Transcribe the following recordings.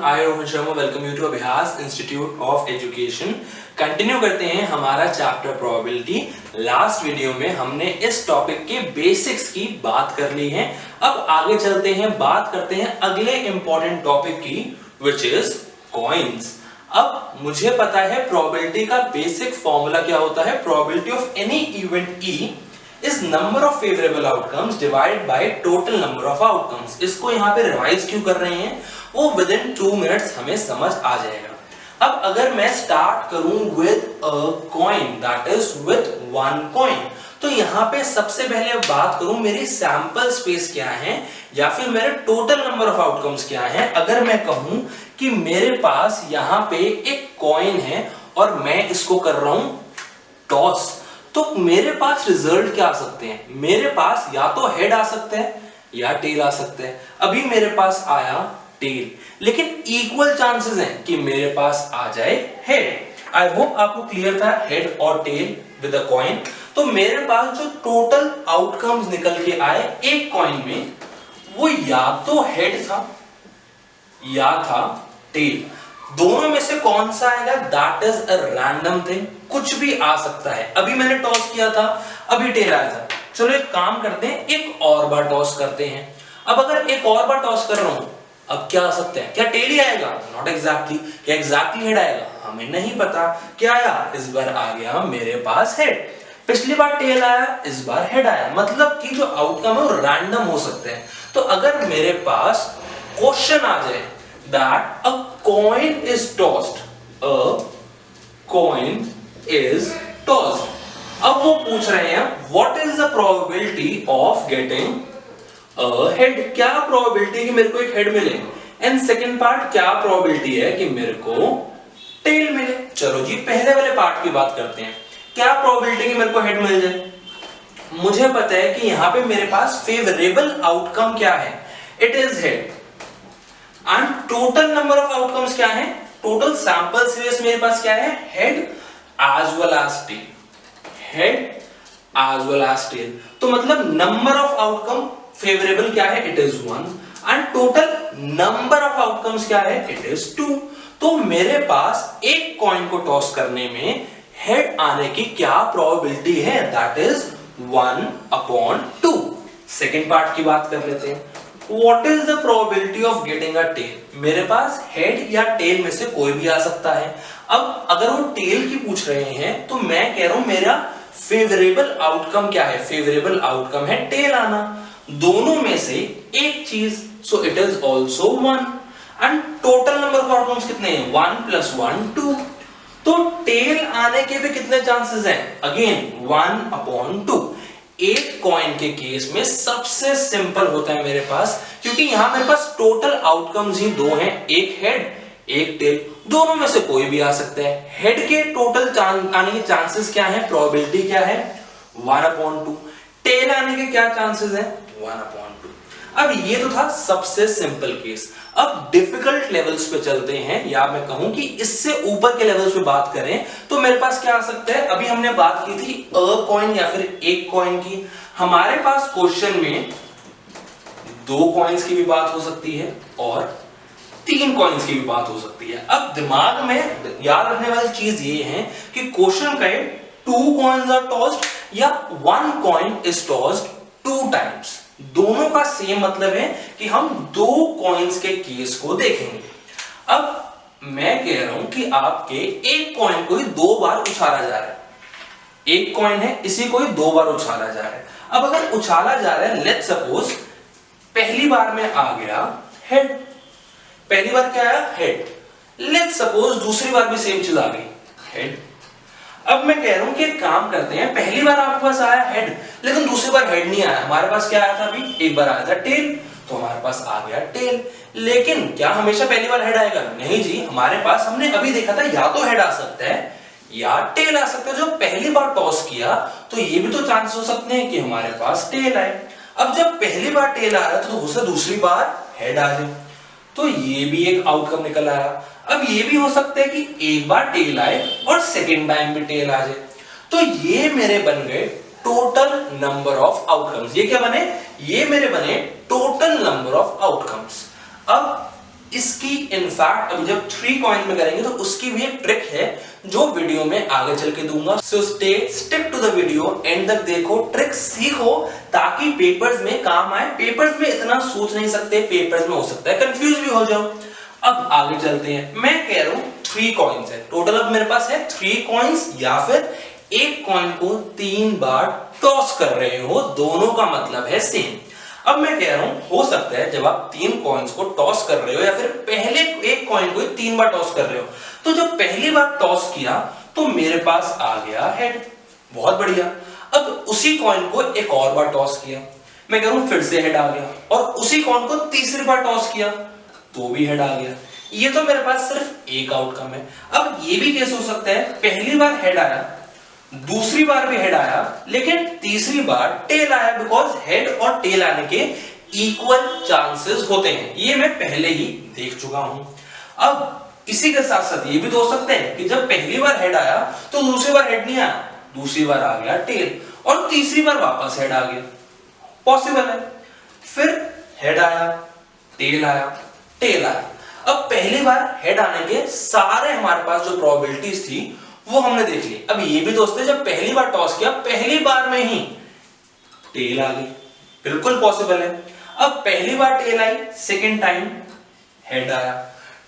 I Rohan Sharma welcome you to Abhyas institute of education. Continue करते हैं हमारा चैप्टर प्रोबेबिलिटी। लास्ट वीडियो में हमने इस टॉपिक के बेसिक्स की बात कर ली है। अब आगे चलते हैं, बात करते हैं अगले इंपॉर्टेंट टॉपिक की, विच इज कॉइन्स। अब मुझे पता है प्रोबेबिलिटी का बेसिक फॉर्मूला क्या होता है। Probability of any event E is number of favourable outcomes divided by total number of outcomes. इसको यहाँ पे रिवाइज क्यों कर रहे हैं, वो विद इन 2 मिनट्स हमें समझ आ जाएगा। अब अगर मैं स्टार्ट करूं with a coin, that is with 1 coin, तो यहाँ पे सबसे पहले बात करूं मेरी सैंपल स्पेस क्या है या फिर मेरे टोटल नंबर ऑफ आउटकम्स क्या है। अगर मैं कहूं कि मेरे पास यहाँ पे एक कॉइन है और मैं इसको कर रहा हूं टॉस, तो मेरे पास रिजल्ट क्या आ सकते हैं। मेरे पास या तो हेड आ सकते हैं या टेल आ सकते हैं। अभी मेरे पास आया टेल, लेकिन इक्वल चांसेस हैं कि मेरे पास आ जाए हेड। आई होप आपको क्लियर था हेड और टेल विद अ कॉइन। तो मेरे पास जो टोटल आउटकम्स निकल के आए एक कॉइन में, वो या तो हेड था या था टेल। दोनों में से कौन सा आएगा, that is a random thing, कुछ भी आ सकता है। अभी मैंने टॉस किया था, अभी टेल आया था। चलो एक काम करते हैं, एक और बार टॉस करते हैं। अब अगर एक और बार टॉस कर रहा हूं, अब क्या आ सकता है, क्या टेल ही आएगा? Not exactly. क्या एग्जैक्टली हेड आएगा? हमें नहीं पता। क्या आया? इस बार आ गया मेरे पास हेड। पिछली बार टेल आया, इस बार हेड आया। मतलब कि जो आउटकम है वो रैंडम हो सकते हैं। तो अगर मेरे पास क्वेश्चन आ जाए that a coin is tossed, a coin is tossed, अब वो पूछ रहे हैं what is the probability of getting a head। क्या probability कि मेरे को एक head मिले, and second part क्या probability है कि मेरे को tail मिले। चलो जी पहले वाले पार्ट की बात करते हैं। क्या probability कि मेरे को head मिल जाए। मुझे पता है कि यहां पे मेरे पास favorable outcome क्या है, it is head। And total number of outcomes क्या है, टोटल सैंपल स्पेस मेरे पास क्या है, head as well as tail, head as well as tail. तो मतलब नंबर ऑफ आउटकम फेवरेबल क्या है, it is 1, and total number of outcomes क्या है, इट इज 2। तो मेरे पास एक कॉइन को टॉस करने में हेड आने की क्या प्रोबेबिलिटी है, दैट इज 1/2। सेकेंड पार्ट की बात कर लेते हैं। What is the probability of getting a tail? मेरे पास हेड या टेल में से कोई भी आ सकता है। अब अगर वो टेल की पूछ रहे हैं तो मैं कह रहा हूं मेरा फेवरेबल आउटकम क्या है, फेवरेबल आउटकम है टेल आना। दोनों में से एक चीज, so it is also 1। And total number of outcomes कितने हैं, 1 + 1 2। तो टेल आने के भी कितने चांसेस हैं, अगेन 1/2। एक कॉइन के केस में सबसे सिंपल होता है मेरे पास, क्योंकि यहां मेरे पास टोटल आउटकम्स ही 2 हैं, एक हेड एक टेल। दोनों में से कोई भी आ सकता है। हेड के टोटल आने के चांसेस क्या है, प्रोबेबिलिटी क्या है, 1/2। टेल आने के क्या चांसेस है, 1/2। अब ये तो था सबसे सिंपल केस। अब डिफिकल्ट लेवल्स पे चलते हैं, या मैं कहूं कि इससे ऊपर के लेवल्स पे बात करें तो मेरे पास क्या आ सकता है। अभी हमने बात की थी अ कॉइन या फिर एक कॉइन की। हमारे पास क्वेश्चन में 2 कॉइन्स की भी बात हो सकती है और 3 कॉइन्स की भी बात हो सकती है। अब दिमाग में याद रखने वाली चीज ये है कि क्वेश्चन कहे 2 कॉइन्स आर टॉस्ड या 1 कॉइन इज टॉस्ड 2 टाइम्स। दोनों का सेम मतलब है कि हम 2 कॉइन्स के केस को देखेंगे। अब मैं कह रहा हूं कि आपके एक कॉइन को ही 2 बार उछाला जा रहा है। एक कॉइन है, इसी को ही 2 बार उछाला जा रहा है। अब अगर उछाला जा रहा है, लेट्स सपोज पहली बार में आ गया हेड, पहली बार क्या आया, हेड। लेट्स सपोज दूसरी बार भी सेम चीज आ गई, हेड। अब मैं कह रहा हूं कि एक काम करते हैं, पहली बार आपके पास आया हेड, लेकिन दूसरी बार हेड नहीं आया। हमारे पास क्या आया था, अभी एक बार आया था टेल, तो हमारे पास आ गया टेल। लेकिन क्या हमेशा पहली बार हेड आएगा, नहीं जी। हमारे पास हमने अभी देखा था या तो हेड आ सकता है या टेल आ सकता है। जो पहली बार टॉस किया तो ये भी तो चांस हो सकते हैं कि हमारे पास टेल आए। अब जब पहली बार टेल आ रहा है तो हो सकता है दूसरी बार हेड आ जाए, तो ये भी एक आउटकम निकल आया। अब ये भी हो सकता है कि एक बार टेल आए और सेकेंड टाइम भी टेल आ जाए। तो ये मेरे बन गए टोटल नंबर ऑफ आउटकम्स। ये क्या बने, ये मेरे बने टोटल नंबर ऑफ आउटकम्स। अब इसकी इनफैक्ट अभी जब 3 कॉइन में करेंगे तो उसकी भी एक ट्रिक है जो वीडियो में आगे चल के दूंगा। So stick to the video, end तक देखो, ट्रिक सीखो ताकि पेपर्स में काम आए। पेपर्स में इतना सोच नहीं सकते, पेपर्स में हो सकता है कंफ्यूज भी हो जाओ। अब आगे चलते हैं। मैं कह रहा हूं 3 कॉइन्स है टोटल, अब मेरे पास है 3 कॉइन्स, या फिर एक कॉइन को 3 बार टॉस कर रहे हो, दोनों का मतलब है सेम। अब मैं कह रहा हूं हो सकता है जब आप 3 कॉइन्स को टॉस कर रहे हो या फिर पहले एक कॉइन को 3 बार टॉस कर रहे हो, तो जब पहली बार टॉस किया तो मेरे पास आ गया हेड, बहुत बढ़िया। अब उसी कॉइन को एक और बार टॉस किया, मैं कह रहा हूं फिर से हेड आ गया, और उसी कॉइन को तीसरी बार टॉस किया तो भी हेड आ गया। ये तो मेरे पास सिर्फ एक आउटकम है। अब ये भी केस हो सकता है पहली बार हेड आया, दूसरी बार भी हेड आया, लेकिन तीसरी बार टेल आया, बिकॉज हेड और टेल आने के इक्वल चांसेस होते हैं। ये मैं पहले ही देख चुका हूं। अब इसी के साथ साथ ये भी तो हो सकते हैं कि जब पहली बार हेड आया तो दूसरी बार हेड नहीं आया, दूसरी बार आ गया टेल, और तीसरी बार वापस हेड आ गया, पॉसिबल है। फिर हेड आया, टेल आया, टेल आया। अब पहली बार हेड आने के सारे हमारे पास जो प्रोबेबिलिटीज थी वो हमने देख ली। अब ये भी दोस्तों, जब पहली बार टॉस किया पहली बार में ही टेल आ गई, बिल्कुल पॉसिबल है। अब पहली बार टेल आई, सेकंड टाइम हेड आया,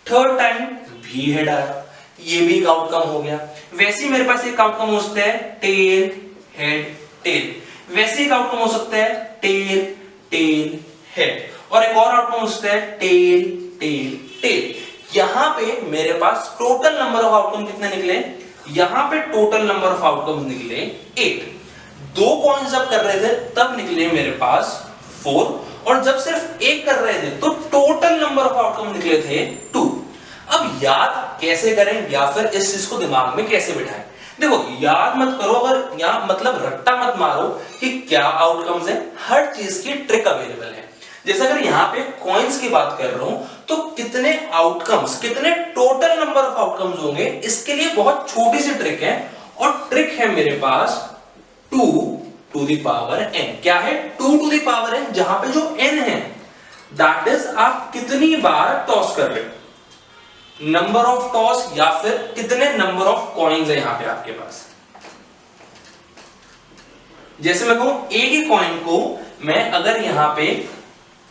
थर्ड टाइम भी हेड आया, ये भी एक आउटकम हो गया। वैसे ही मेरे पास एक आउटकम हो सकता है टेल हेड टेल, वैसे एक आउटकम हो सकता है टेल टेल हेड, और एक और आउटकम हो सकता है टेल टेल टेल। यहां पे मेरे पास टोटल नंबर ऑफ आउटकम कितने निकले? यहां पे टोटल नंबर ऑफ आउटकम निकले 8। 2 कॉइन्स जब कर रहे थे तब निकले मेरे पास 4, और जब सिर्फ एक कर रहे थे तो टोटल नंबर ऑफ आउटकम निकले थे 2। अब याद कैसे करें या फिर इस चीज को दिमाग में कैसे बिठाएं? देखो, याद मत करो, अगर यहां मतलब रट्टा मत मारो कि क्या आउटकम्स है, हर चीज की ट्रिक अवेलेबल है। जैसे अगर यहाँ पे कॉइन्स की बात कर रहा हूं तो कितने आउटकम्स, कितने टोटल नंबर ऑफ आउटकम्स होंगे, इसके लिए बहुत छोटी सी ट्रिक है, और ट्रिक है मेरे पास 2 to the power n। क्या है 2 to the power n? जहां पे जो n है दैट इज आप कितनी बार टॉस कर रहे हो, नंबर ऑफ टॉस, या फिर कितने नंबर ऑफ कॉइन्स है यहां पे आपके पास। जैसे मैं कहूं एक ही कॉइन को मैं अगर यहां पे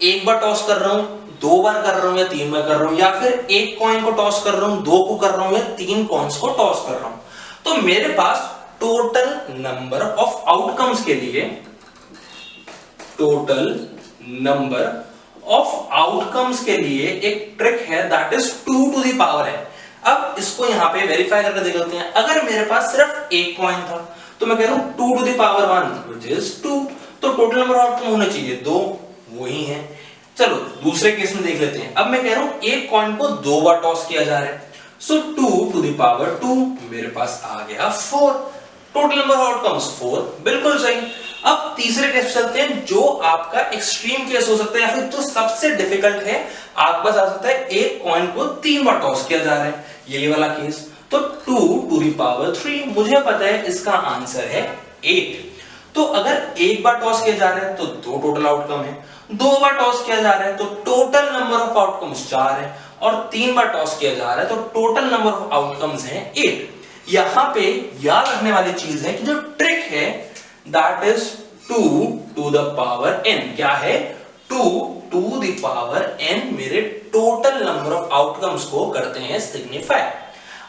एक बार टॉस कर रहा हूं, 2 बार कर रहा हूं, या 3 बार कर रहा हूं, या फिर एक कॉइन को टॉस कर रहा हूं, 2 को कर रहा हूं, या 3 कॉइन्स को टॉस कर रहा हूं, तो मेरे पास टोटल नंबर ऑफ आउटकम्स के लिए, टोटल नंबर ऑफ आउटकम्स के लिए एक ट्रिक है that is 2 to the power n। अब इसको यहां पे वेरीफाई करके देख लेते हैं। अगर मेरे पास सिर्फ एक कॉइन था तो मैं कह रहा हूं 2 to the power 1 which is 2, तो टोटल नंबर ऑफ आउटकम होने चाहिए 2, वही है। चलो दूसरे केस में देख लेते हैं। अब मैं कह रहा हूं एक कॉइन को 2 बार टॉस किया जा रहा है, सो 2 to the power 2 मेरे पास आ गया 4, टोटल नंबर ऑफ आउटकम्स 4, बिल्कुल सही। अब तीसरे केस चलते हैं, जो आपका एक्सट्रीम केस हो सकता है, या फिर जो सबसे डिफिकल्ट है, आपके पास आ सकता है एक कॉइन को 3 बार टॉस किया जा रहा है, यही वाला केस। तो 2 to the power 3, मुझे पता है इसका आंसर है 8। तो अगर एक बार टॉस किया जा रहा है तो 2 टोटल आउटकम है, 2 बार टॉस किया जा रहा है तो टोटल नंबर ऑफ आउटकम्स 4 है, और 3 बार टॉस किया जा रहा है तो टोटल नंबर ऑफ आउटकम्स है 8। यहां पे याद रखने वाली चीज है कि जो ट्रिक है that is 2 to the power n। क्या है 2 to the power n मेरे टोटल नंबर ऑफ आउटकम्स को करते हैं सिग्निफाई।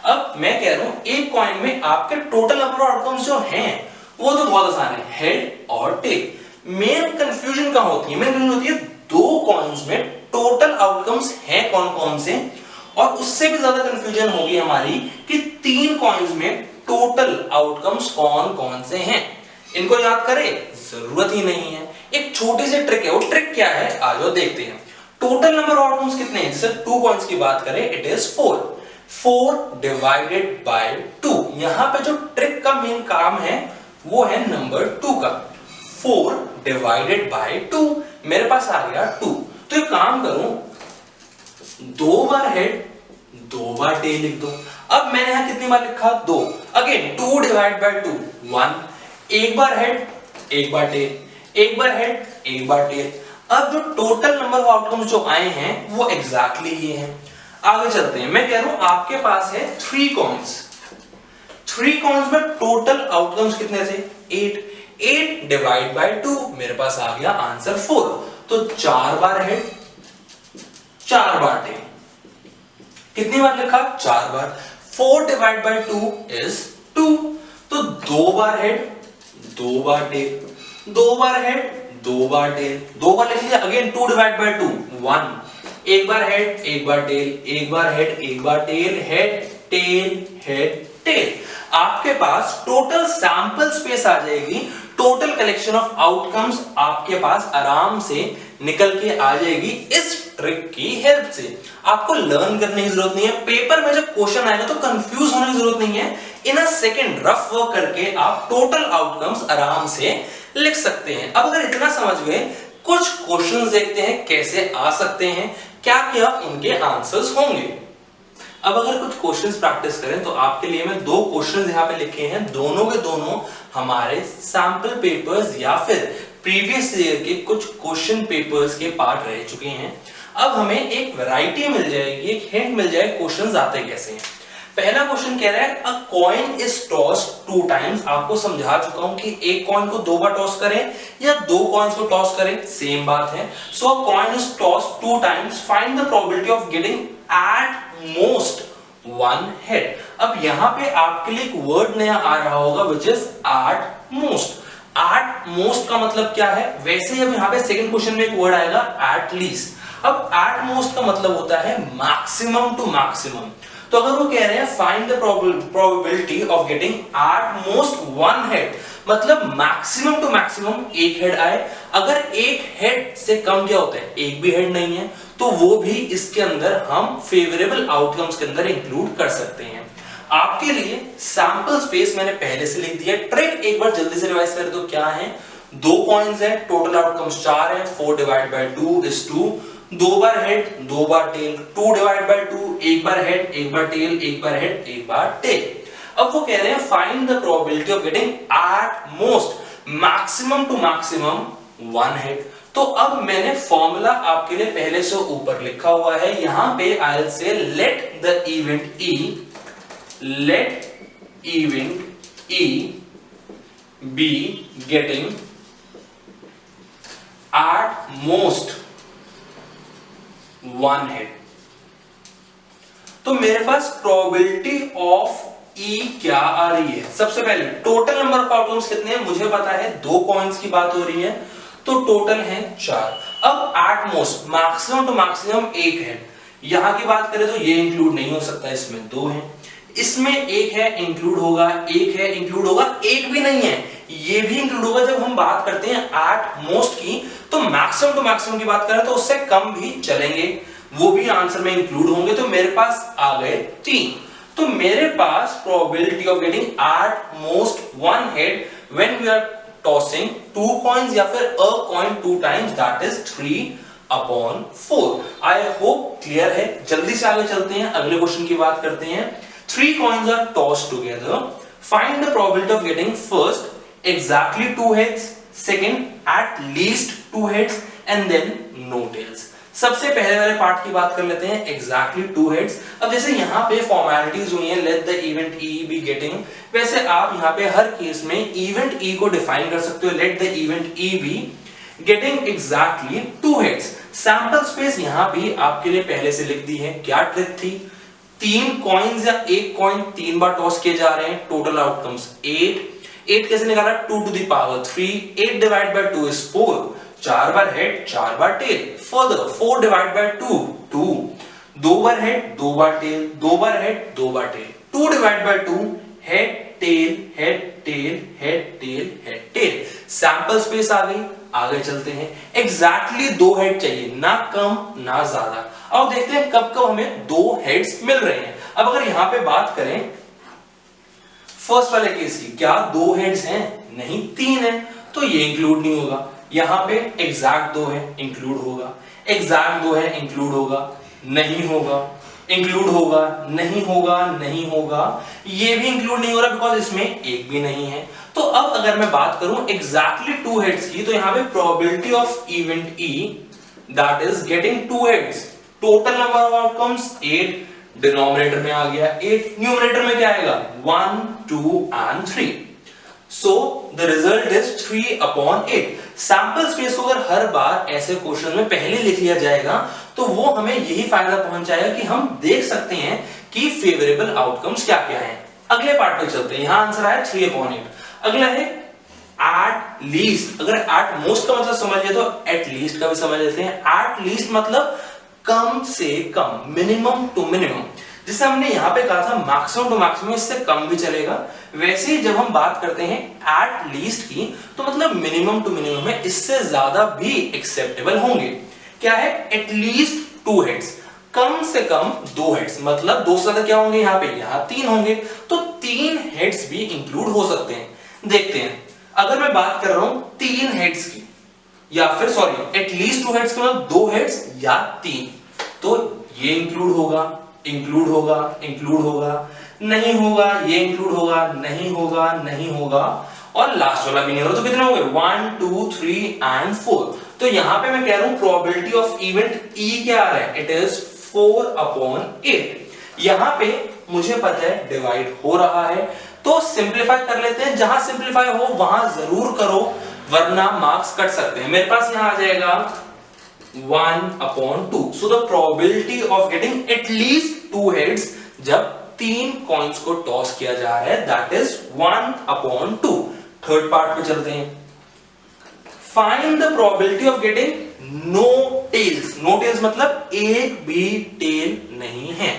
अब मैं कह रहा हूं एक कॉइन में आपके टोटल नंबर ऑफ आउटकम्स जो हैं वो तो बहुत आसान है, हेड और टेल। मेन कंफ्यूजन कहां होती है? मेन कंफ्यूजन होती है 2 कॉइन्स में टोटल आउटकम्स हैं कौन कौन से, और उससे भी ज्यादा कंफ्यूजन होगी हमारी कि 3 कॉइन्स में टोटल आउटकम्स कौन कौन से हैं। इनको याद करें जरूरत ही नहीं है, एक छोटी सी ट्रिक है। वो ट्रिक क्या है आ जाओ देखते हैं। टोटल नंबर ऑफ आउटकम्स कितने हैं? जैसे 2 कॉइन्स की बात करें इट इज 4 डिवाइडेड बाय 2। यहां पे जो ट्रिक का मेन काम है वो है नंबर 2 का। 4 डिवाइडेड बाय 2 मेरे पास आ गया 2। तो एक काम करूं, 2 बार हेड 2 बार टेल लिख दो। अब मैंने यहां कितनी बार लिखा? 2। Again 2 divide by 2 1। एक बार हेड एक बार टेल, एक बार हेड एक बार टेल। अब जो टोटल नंबर ऑफ आउटकम्स जो आए हैं वो एग्जैक्टली ये हैं। आगे चलते हैं। मैं कह रहा हूं आपके पास है 3 कॉइन्स, 3 कॉइन्स में टोटल आउटकम्स कितने थे? 8 डिवाइड बाय 2, मेरे पास आ गया आंसर 4। तो 4 बार हेड 4 बार टेल। कितनी बार लिखा? 4 बार। 4 डिवाइड बाय 2 इज 2। तो 2 बार हेड 2 बार टेल, 2 बार हेड 2 बार टेल, 2 बार लिख लिया। अगेन 2 डिवाइड बाय 2 1, एक बार हेड एक बार टेल, एक बार हेड एक बार tail, head tail head tail. आपके पास टोटल सैंपल स्पेस आ जाएगी, टोटल कलेक्शन ऑफ आउटकम्स आपके पास आराम से निकल के आ जाएगी इस ट्रिक की हेल्प से। आपको लर्न करने की जरूरत नहीं है। पेपर में जब क्वेश्चन आएगा तो कंफ्यूज होने की जरूरत नहीं है। इन अ सेकंड रफ वर्क करके आप टोटल आउटकम्स आराम से लिख सकते हैं। अब अगर इतना समझ गए, कुछ क्वेश्चंस देखते हैं कैसे आ सकते हैं, क्या क्या उनके आंसर्स होंगे। अब अगर कुछ क्वेश्चंस प्रैक्टिस करें तो आपके लिए मैं 2 क्वेश्चंस यहां पे लिखे हैं, दोनों के दोनों हमारे सैंपल पेपर्स या फिर प्रीवियस ईयर के कुछ क्वेश्चन पेपर्स के पार्ट रह चुके हैं। अब हमें एक वैरायटी मिल जाएगी, एक हिंट मिल जाए क्वेश्चंस आते कैसे हैं। पहला क्वेश्चन कह रहा है अ कॉइन इज टॉस्ड 2 टाइम्स। आपको समझा चुका हूं कि एक कॉइन को 2 बार टॉस करें या 2 कॉइन्स को टॉस करें, सेम बात है। So a coin is tossed 2 times, find the probability of getting at most 1 head. अब यहां पे आपके लिए एक वर्ड नया आ रहा होगा which is at most. At most का मतलब क्या है? वैसे ही अब यहां पे सेकंड क्वेश्चन में एक वर्ड आएगा एट लीस्ट। अब एट मोस्ट का मतलब होता है मैक्सिमम टू मैक्सिमम। तो अगर वो कह रहे हैं find the probability of getting at most 1 head, मतलब मैक्सिमम टू मैक्सिमम एक हेड आए। अगर एक हेड से कम क्या होता है? एक भी हेड नहीं है, तो वो भी इसके अंदर हम फेवरेबल आउटकम्स के अंदर इंक्लूड कर सकते हैं। आपके लिए सैंपल स्पेस मैंने पहले से लिख दिया। ट्रिक एक बार जल्दी से रिवाइज करें तो क्या है? 2 कॉइन्स है, टोटल आउटकम्स 4 है, 4 डिवाइड बाय 2 इज 2, 2 बार हेड 2 बार टेल, 2 डिवाइड बाय 2 एक बार हेड एक बार टेल, एक बार हेड एक बार टेल। अब वो कह रहे हैं find the probability of getting at most maximum to maximum 1 head. तो अब मैंने फॉर्मूला आपके लिए पहले से ऊपर लिखा हुआ है। यहां पे I will say let the event E be getting at most 1 head. तो मेरे पास प्रोबेबिलिटी ऑफ E क्या आ रही है? सबसे पहले टोटल नंबर ऑफ आउटकम्स कितने हैं मुझे पता है, 2 कॉइन्स की बात हो रही है, तो टोटल है 4। अब at most maximum to maximum 1 है। यहां की बात करें तो ये इंक्लूड नहीं हो सकता, इसमें 2 है, इसमें 1 है इंक्लूड होगा, 1 है इंक्लूड होगा, 1 भी नहीं है ये भी इंक्लूड होगा। जब हम बात करते हैं एट मोस्ट की तो मैक्सिमम टू मैक्सिमम की बात करें तो उससे कम भी चलेंगे, वो भी आंसर में इंक्लूड होंगे। तो मेरे पास आ गए 3। तो मेरे पास probability of getting at most 1 head when we are tossing 2 coins या फिर a coin 2 times, that is 3/4। I hope clear है। जल्दी से आगे चलते हैं, अगले क्वेश्चन की बात करते हैं। 3 coins are tossed together. Find the probability of getting first exactly 2 heads, second at least 2 heads, and then no tails. सबसे पहले वाले पार्ट की बात कर लेते हैं, exactly 2 heads। अब जैसे यहाँ पे फॉर्मेलिटीज हुई हैं, let the event E be getting, वैसे आप यहाँ पे हर केस में event E को डिफाइन कर सकते हो, let the event E be getting exactly 2 heads। Sample space यहाँ भी आपके लिए पहले से लिख दी है। क्या ट्रिक थी? 3 कॉइन्स या 1 कॉइन 3 बार टॉस किए जा रहे हैं, टोटल आउटकम्स 8 कैसे निकाला? 2 to the power 3, 8 divide by 2 is 4, 4 बार हेड 4 बार टेल। फर्दर 4 डिवाइड बाय 2 2, 2 बार हेड 2 बार टेल, 2 बार हेड 2 बार tail, 2 divide by 2 head tail head tail head tail head tail. Sample space आ गई। आगे चलते हैं, एग्जैक्टली 2 हेड चाहिए, ना कम ना ज्यादा। अब देखते हैं कब कब हमें 2 हेड्स मिल रहे हैं। अब अगर यहां पे बात करें फर्स्ट वाले केस की, क्या 2 हेड्स हैं? नहीं, 3 है, तो ये इंक्लूड नहीं होगा। यहां पे एग्जैक्ट 2 है, इंक्लूड होगा, एग्जैक्ट 2 है, इंक्लूड होगा, नहीं होगा, इंक्लूड होगा, नहीं होगा, नहीं होगा, ये भी इंक्लूड नहीं हो रहा बिकॉज इसमें 1 भी नहीं है। तो अब अगर मैं बात करूं एग्जैक्टली 2 हेड्स की, तो यहां पे probability of event E that is getting 2 heads, total number of outcomes 8, denominator में आ गया 8, न्यूमरेटर में क्या आएगा 1, 2 and 3। So the result is 3/8। Sample space को अगर हर बार ऐसे क्वेश्चन में पहले लिख लिया जाएगा तो वो हमें यही फायदा पहुंचाएगा कि हम देख सकते हैं कि फेवरेबल आउटकम्स क्या क्या हैं। अगले पार्ट पे चलते हैं। यहां आंसर आया 3/8। अगला है एट लीस्ट। अगर एट मोस्ट का मतलब समझ लिया तो एट लीस्ट का भी समझ लेते हैं। एट लीस्ट मतलब कम से कम, मिनिमम टू मिनिमम। जिसे हमने यहां पे कहा था मैक्सिमम टू मैक्सिमम, इससे कम भी चलेगा। वैसे ही जब हम बात करते हैं एट लीस्ट की तो मतलब मिनिमम टू मिनिमम है, इससे ज्यादा भी एक्सेप्टेबल होंगे। क्या है एटलीस्ट 2 हेड्स, कम से कम 2 हेड्स, मतलब 2 से ज्यादा क्या होंगे यहाँ पे, यहाँ 3 होंगे, तो 3 हेड्स भी इंक्लूड हो सकते हैं। देखते हैं अगर मैं बात कर रहा हूं 3 हेड्स की, या फिर सॉरी एटलीस्ट 2 हेड्स का मतलब 2 हेड्स या 3, तो ये इंक्लूड होगा, इंक्लूड होगा, इंक्लूड होगा, नहीं होगा, ये इंक्लूड होगा, नहीं होगा, नहीं होगा, और लास्ट वाला भी नहीं होगा। तो कितने हो गए 1, 2, 3 एंड 4। तो यहां पे मैं कह रहा हूं प्रोबेबिलिटी ऑफ इवेंट E क्या आ रहा है, इट इज 4/8। यहां पे मुझे पता है डिवाइड हो रहा है, तो सिंप्लीफाई कर लेते हैं। जहां सिंप्लीफाई हो वहां जरूर करो, वरना मार्क्स कट सकते हैं। मेरे पास यहां आ जाएगा 1/2। So the probability of getting at least 2 heads जब 3 कॉइन्स को टॉस किया जा रहा है, that is 1/2। थर्ड पार्ट पे चलते हैं। Find the probability of getting no tails। No tails मतलब एक भी टेल नहीं है।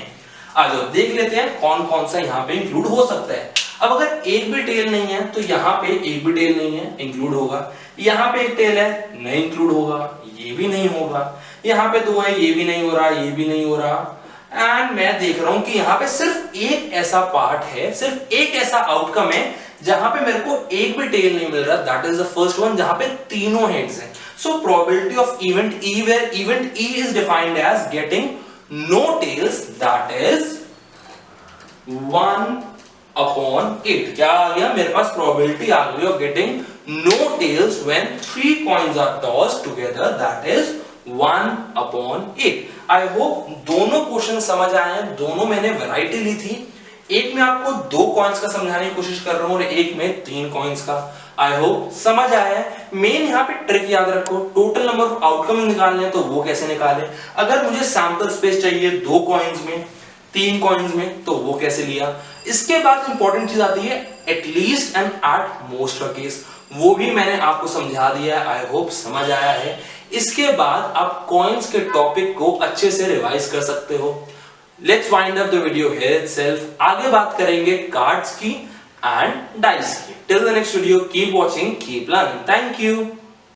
आ जाओ देख लेते हैं कौन कौन सा यहाँ पे इंक्लूड हो सकता है। अब अगर एक भी टेल नहीं है तो यहाँ पे एक भी टेल नहीं है, इंक्लूड होगा। यहाँ पे एक टेल है, नहीं इंक्लूड होगा, ये भी नहीं होगा। यहाँ पे 2 है, ये भी नहीं हो रहा, ये भी नहीं हो रहा। एंड मैं देख रहा हूं कि यहाँ पे सिर्फ एक ऐसा पार्ट है, सिर्फ एक ऐसा आउटकम है जहां पे मेरे को एक भी टेल नहीं मिल रहा, that is the first one, जहां पे तीनों हेड्स हैं। So probability of event E, where event E is defined as getting no tails, that is 1/8। क्या आ गया मेरे पास, प्रोबेबिलिटी आ गई of getting no tails when 3 coins are tossed together, that is 1/8। I hope दोनों question समझ आए हैं। दोनों मैंने वैरायटी ली थी, एक में आपको 2 कॉइन्स का समझाने की कोशिश कर रहा हूं और एक में 3 कॉइन्स का। आई होप समझ आया है। मेन यहाँ पे ट्रिक याद रखो, टोटल नंबर ऑफ आउटकम निकालने तो वो कैसे निकाले। अगर मुझे सैंपल स्पेस चाहिए 2 कॉइन्स में, 3 कॉइन्स में, तो वो कैसे लिया। इसके बाद इंपॉर्टेंट चीज आती है एटलीस्ट एंड एट मोस्ट का केस, वो भी मैंने आपको समझा दिया है। आई होप समझ आया है। इसके बाद आप कॉइन्स के टॉपिक को अच्छे से रिवाइज कर सकते हो। Let's wind up the video here itself. आगे बात करेंगे कार्ड्स की एंड डाइस की। Till the next video, keep watching, keep learning. Thank you.